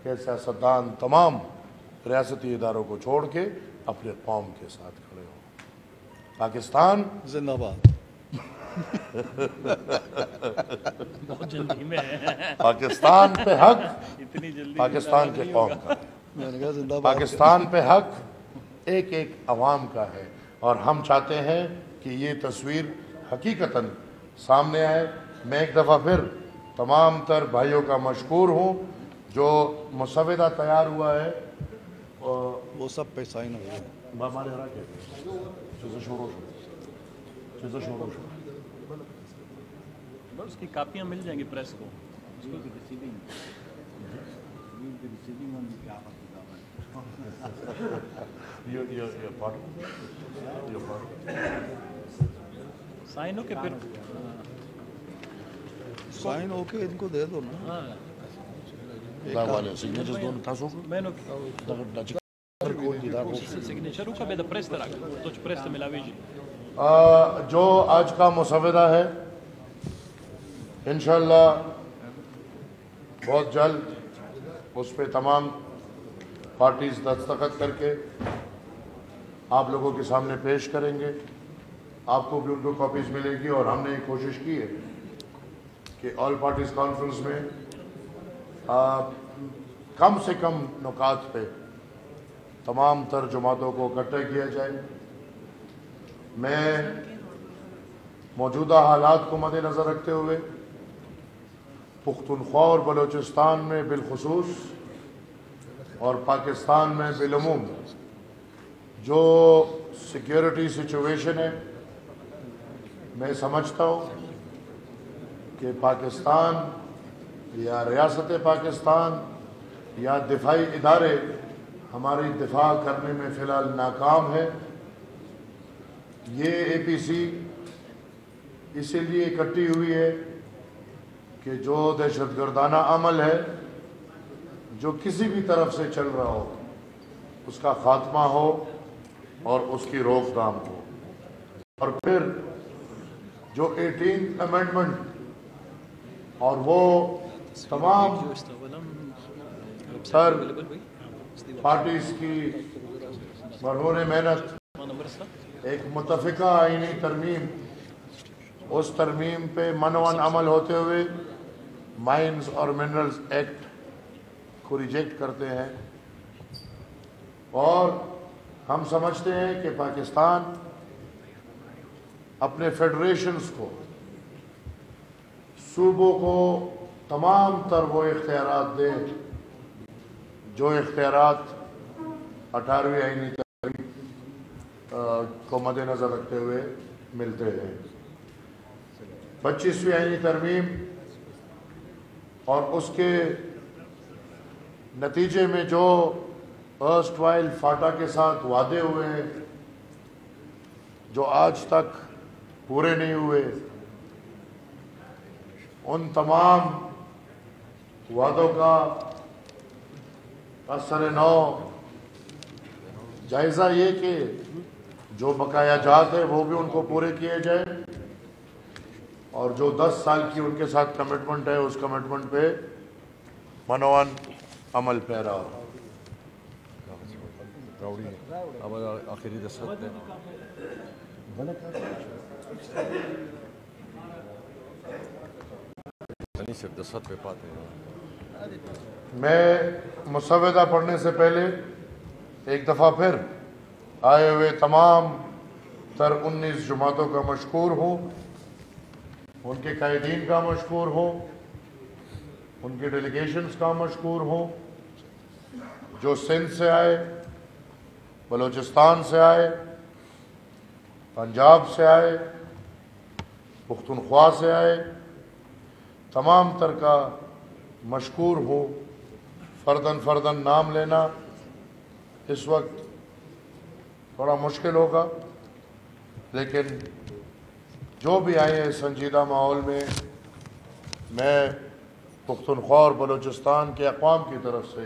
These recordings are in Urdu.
کہ سیاستدان تمام ریاستی اداروں کو چھوڑ کے اپنے قوم کے ساتھ کھڑے ہوں۔ پاکستان زندہ باد۔ بہت جلدی میں پاکستان پہ حق اتنی جلدی پاکستان کے قوم کا ہے، میں نے کہا زندہ باد۔ پاکستان پہ حق ایک ایک عوام کا ہے، اور ہم چاہتے ہیں کہ یہ تصویر حقیقتاً سامنے آئے۔ میں ایک دفعہ پھر تمام تر بھائیوں کا مشکور ہوں جو مسودہ تیار ہوا ہے، وہ سب پہ سائن ہو گئے۔ اس کی کاپیاں مل جائیں گی پریس کو۔ سائن ہو کے پھر سائن ہو کے ان کو دے دو نا۔ میں نے سگنیچر کا بے دا پریس طرح تو پریس سے ملاوی جی جو آج کا مسودہ ہے انشاءاللہ بہت جلد اس پہ تمام پارٹیز دستخط کر کے آپ لوگوں کے سامنے پیش کریں گے۔ آپ کو بھی ان کو کاپیز ملے گی، اور ہم نے یہ کوشش کی ہے کہ آل پارٹیز کانفرنس میں کم سے کم نکات پہ تمام تر جماعتوں کو اکٹھا کیا جائے۔ میں موجودہ حالات کو مد نظر رکھتے ہوئے پختونخوا اور بلوچستان میں بالخصوص اور پاکستان میں بالعموم جو سیکیورٹی سچویشن ہے، میں سمجھتا ہوں کہ پاکستان یا ریاست پاکستان یا دفاعی ادارے ہماری دفاع کرنے میں فی الحال ناکام ہے۔ یہ اے پی سی اسی لیے اکٹھی ہوئی ہے کہ جو دہشت گردانہ عمل ہے جو کسی بھی طرف سے چل رہا ہو اس کا خاتمہ ہو اور اس کی روک تھام ہو، اور پھر جو 18th امینڈمنٹ اور وہ تمام سر پارٹیز کی بھرپور محنت ایک متفقہ آئینی ترمیم، اس ترمیم پہ منوان عمل ہوتے ہوئے مائنز اور منرلز ایکٹ کو ریجیکٹ کرتے ہیں، اور ہم سمجھتے ہیں کہ پاکستان اپنے فیڈریشنز کو، صوبوں کو تمام تر وہ اختیارات دے جو اختیارات 18ویں آئینی ترمیم کو مد نظر رکھتے ہوئے ملتے ہیں۔ 25ویں آئینی ترمیم اور اس کے نتیجے میں جو ارسٹ وائل فاٹا کے ساتھ وعدے ہوئے ہیں جو آج تک پورے نہیں ہوئے، ان تمام وعدوں کا اثر نو جائزہ یہ کہ جو بقایا جات ہے وہ بھی ان کو پورے کیے جائے، اور جو 10 سال کی ان کے ساتھ کمٹمنٹ ہے اس کمٹمنٹ پہ منوان عمل پیرا ہو۔ اب آخری دستخط صرف دستخط پہ پاتے ہیں۔ میں مسودہ پڑھنے سے پہلے ایک دفعہ پھر آئے ہوئے تمام تر 19 جماعتوں کا مشکور ہوں، ان کے قائدین کا مشکور ہوں، ان کے ڈیلیگیشنز کا مشکور ہوں، جو سندھ سے آئے، بلوچستان سے آئے، پنجاب سے آئے، پختونخوا سے آئے، تمام تر کا مشکور ہوں۔ فرداً نام لینا اس وقت تھوڑا مشکل ہوگا، لیکن جو بھی آئے ہیں سنجیدہ ماحول میں پختونخوا اور بلوچستان کے اقوام کی طرف سے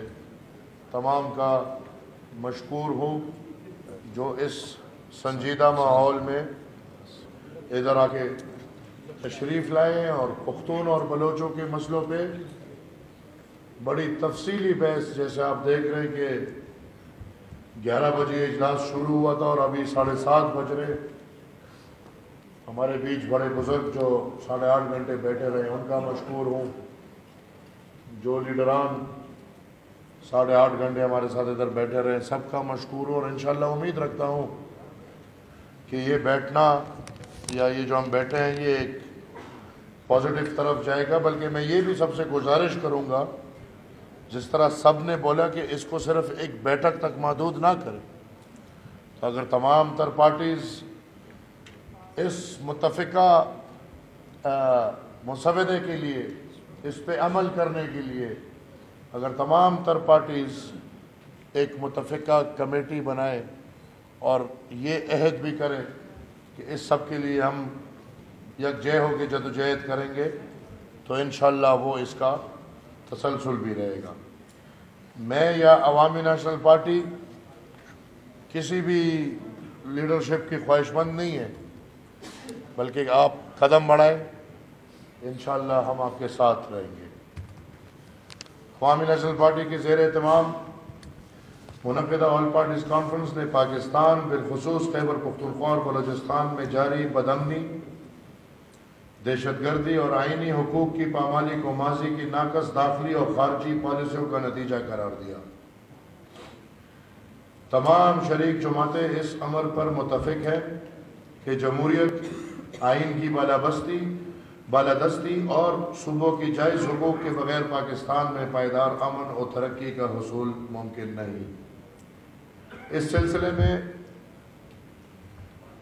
تمام کا مشکور ہوں جو اس سنجیدہ ماحول میں ادھر آ کے تشریف لائے اور پختون اور بلوچوں کے مسئلوں پہ بڑی تفصیلی بحث، جیسے آپ دیکھ رہے ہیں کہ 11 بجے اجلاس شروع ہوا تھا اور ابھی 7:30 بج رہے. ہمارے بیچ بڑے بزرگ جو 8.5 گھنٹے بیٹھے رہے ان کا مشکور ہوں. جو لیڈران 8.5 گھنٹے ہمارے ساتھ ادھر بیٹھے رہے سب کا مشکور ہوں، اور انشاءاللہ امید رکھتا ہوں کہ یہ بیٹھنا یا یہ جو ہم بیٹھے ہیں یہ ایک پازیٹیو طرف جائے گا. بلکہ میں یہ بھی سب سے گزارش کروں گا، جس طرح سب نے بولا کہ اس کو صرف ایک بیٹھک تک محدود نہ کریں، تو اگر تمام تر پارٹیز اس متفقہ مسودے کے لیے، اس پہ عمل کرنے کے لیے اگر تمام تر پارٹیز ایک متفقہ کمیٹی بنائے اور یہ عہد بھی کریں کہ اس سب کے لیے ہم یکجہت ہو کے جدوجہد کریں گے، تو انشاءاللہ وہ اس کا تسلسل بھی رہے گا. میں یا عوامی نیشنل پارٹی کسی بھی لیڈرشپ کی خواہش مند نہیں ہے، بلکہ آپ قدم بڑھائیں، انشاءاللہ ہم آپ کے ساتھ رہیں گے. عوامی نیشنل پارٹی کی زیر اہتمام منعقدہ آل پارٹیز کانفرنس نے پاکستان بالخصوص خیبر پختونخوا اور بلوچستان میں جاری بدامنی، دہشت گردی اور آئینی حقوق کی پامالی کو ماضی کی ناقص داخلی اور خارجی پالیسیوں کا نتیجہ قرار دیا. تمام شریک جماعتیں اس امر پر متفق ہیں کہ جمہوریت، آئین کی بالادستی اور صوبوں کی جائز حقوق کے بغیر پاکستان میں پائیدار امن و ترقی کا حصول ممکن نہیں. اس سلسلے میں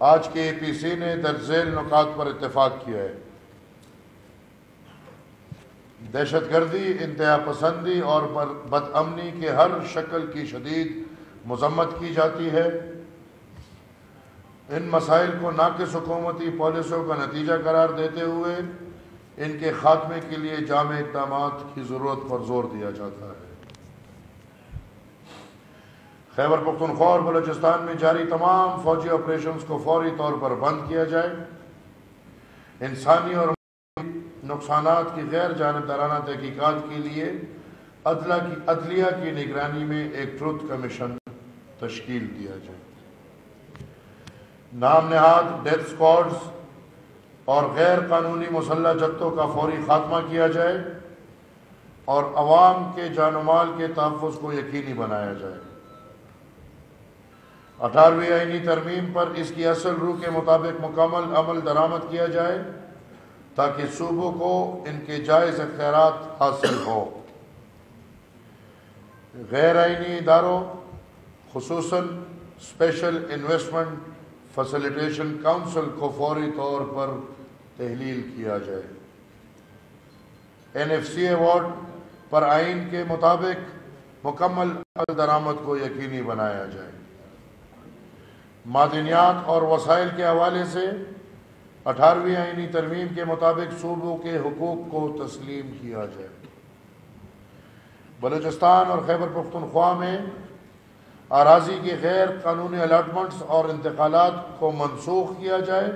آج کے اے پی سی نے درج ذیل نکات پر اتفاق کیا ہے. دہشت گردی، انتہا پسندی اور بدامنی کے ہر شکل کی شدید مذمت کی جاتی ہے. ان مسائل کو ناقص حکومتی پالیسیوں کا نتیجہ قرار دیتے ہوئے ان کے خاتمے کے لیے جامع اقدامات کی ضرورت پر زور دیا جاتا ہے. خیبر پختونخوا اور بلوچستان میں جاری تمام فوجی آپریشنز کو فوری طور پر بند کیا جائے. انسانی اور نقصانات کی غیر جانبدارانہ تحقیقات کے لیے عدلیہ کی نگرانی میں ایک ٹروتھ کمیشن تشکیل دیا جائے. نام نہاد ڈیتھ سکواڈز اور غیر قانونی مسلح جتوں کا فوری خاتمہ کیا جائے اور عوام کے جان و مال کے تحفظ کو یقینی بنایا جائے. 18ویں آئینی ترمیم پر اس کی اصل روح کے مطابق مکمل عمل درآمد کیا جائے تاکہ صوبوں کو ان کے جائز اختیارات حاصل ہو. غیر آئینی اداروں خصوصاً اسپیشل انویسٹمنٹ فیسیلیٹیشن کونسل کو فوری طور پر تحلیل کیا جائے. NFC ایوارڈ پر آئین کے مطابق مکمل عمل درآمد کو یقینی بنایا جائے. معدنیات اور وسائل کے حوالے سے 18ویں آئینی ترمیم کے مطابق صوبوں کے حقوق کو تسلیم کیا جائے. بلوچستان اور خیبر پختونخوا میں اراضی کی غیر قانونی الاٹمنٹس اور انتقالات کو منسوخ کیا جائے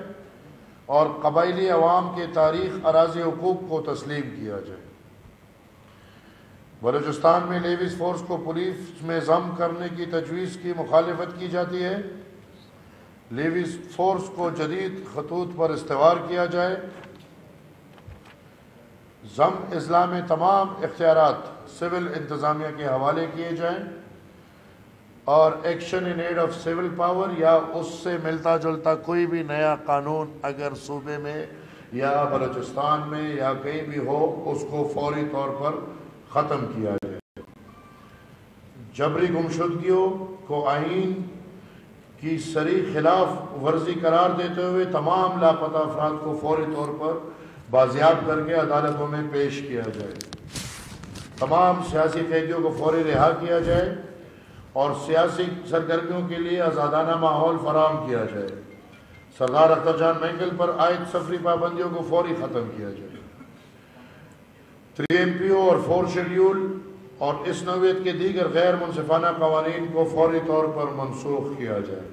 اور قبائلی عوام کے تاریخ اراضی حقوق کو تسلیم کیا جائے. بلوچستان میں لیویز فورس کو پولیس میں ضم کرنے کی تجویز کی مخالفت کی جاتی ہے. لیویز فورس کو جدید خطوط پر استوار کیا جائے. ضم اضلاع میں تمام اختیارات سول انتظامیہ کے حوالے کیے جائیں اور action in aid of civil power یا اس سے ملتا جلتا کوئی بھی نیا قانون اگر صوبے میں یا بلوچستان میں یا کہیں بھی ہو اس کو فوری طور پر ختم کیا جائے. جبری گمشدگیوں کو آئین کی صریح خلاف ورزی قرار دیتے ہوئے تمام لاپتہ افراد کو فوری طور پر بازیاب کر کے عدالتوں میں پیش کیا جائے. تمام سیاسی قیدیوں کو فوری رہا کیا جائے اور سیاسی سرگرمیوں کے لیے آزادانہ ماحول فراہم کیا جائے. سردار اختر جان مینگل پر عائد سفری پابندیوں کو فوری ختم کیا جائے. 3 MPO اور 4 شیڈیول اور اس نوعیت کے دیگر غیر منصفانہ قوانین کو فوری طور پر منسوخ کیا جائے.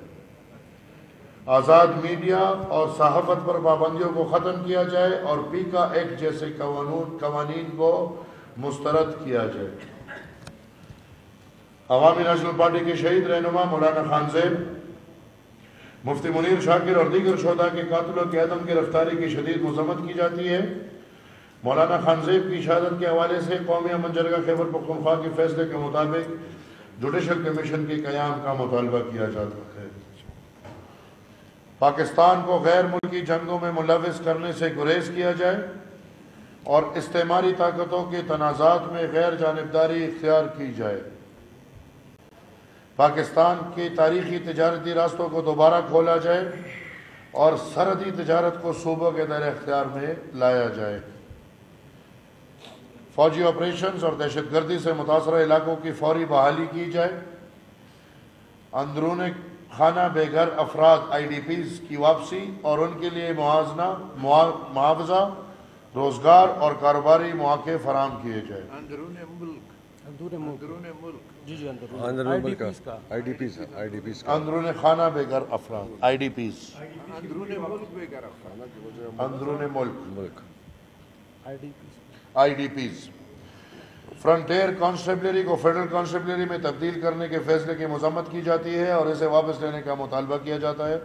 آزاد میڈیا اور صحافت پر پابندیوں کو ختم کیا جائے اور پیکا ایکٹ جیسے قوانین کو مسترد کیا جائے۔ عوامی نیشنل پارٹی کے شہید رہنما مولانا خان زیب، مفتی منیر شاکر اور دیگر شہداء کے قاتلوں کی عدم گرفتاری کی شدید مذمت کی جاتی ہے۔ مولانا خان زیب کی شہادت کے حوالے سے قومی امن جرگہ خیبر پختونخوا کے فیصلے کے مطابق جوڈیشل کمیشن کے قیام کا مطالبہ کیا جاتا ہے۔ پاکستان کو غیر ملکی جنگوں میں ملوث کرنے سے گریز کیا جائے اور استعماری طاقتوں کے تنازعات میں غیر جانبداری اختیار کی جائے۔ پاکستان کے تاریخی تجارتی راستوں کو دوبارہ کھولا جائے اور سرحدی تجارت کو صوبوں کے دائرہ اختیار میں لایا جائے۔ فوجی آپریشنز اور دہشت گردی سے متاثرہ علاقوں کی فوری بحالی کی جائے۔ اندرون خانہ بے گھر افراد IDPs کی واپسی اور ان کے لیے معاوضہ، روزگار اور کاروباری مواقع فراہم کیے جائے۔ اندرون ملک کا IDPs کا اندرون خانہ بے گھر افراد IDPs، اندرون ملک IDPs۔ فرنٹیئر کانسٹیبلری کو فیڈرل کانسٹیبلری میں تبدیل کرنے کے فیصلے کی مذمت کی جاتی ہے اور اسے واپس لینے کا مطالبہ کیا جاتا ہے۔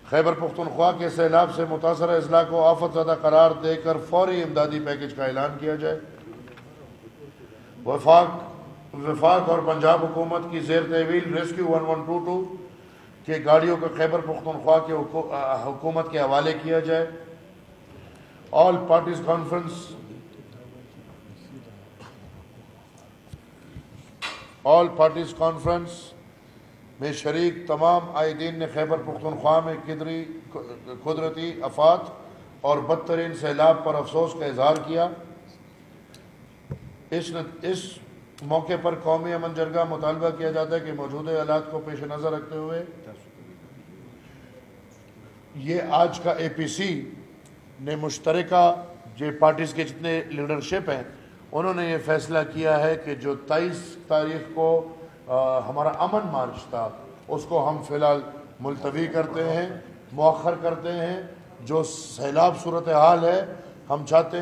خیبر پختونخوا کے سیلاب سے متاثرہ اضلاع کو آفت زدہ قرار دے کر فوری امدادی پیکج کا اعلان کیا جائے۔ وفاق اور پنجاب حکومت کی زیر تحویل ریسکیو 1122 کے گاڑیوں کا خیبر پختونخوا کے حکومت کے حوالے کیا جائے۔ آل پارٹیز کانفرنس میں شریک تمام قائدین نے خیبر پختونخوا میں قدرتی آفات اور بدترین سیلاب پر افسوس کا اظہار کیا۔ اس موقع پر قومی امن جرگہ مطالبہ کیا جاتا ہے کہ موجودہ حالات کو پیش نظر رکھتے ہوئے یہ آج کا APC نے مشترکہ جو پارٹیز کے جتنے لیڈرشپ ہیں انہوں نے یہ فیصلہ کیا ہے کہ جو 23 تاریخ کو ہمارا امن مارچ تھا اس کو ہم فی الحال ملتوی کرتے ہیں، مؤخر کرتے ہیں۔ جو سیلاب صورتحال ہے ہم چاہتے ہیں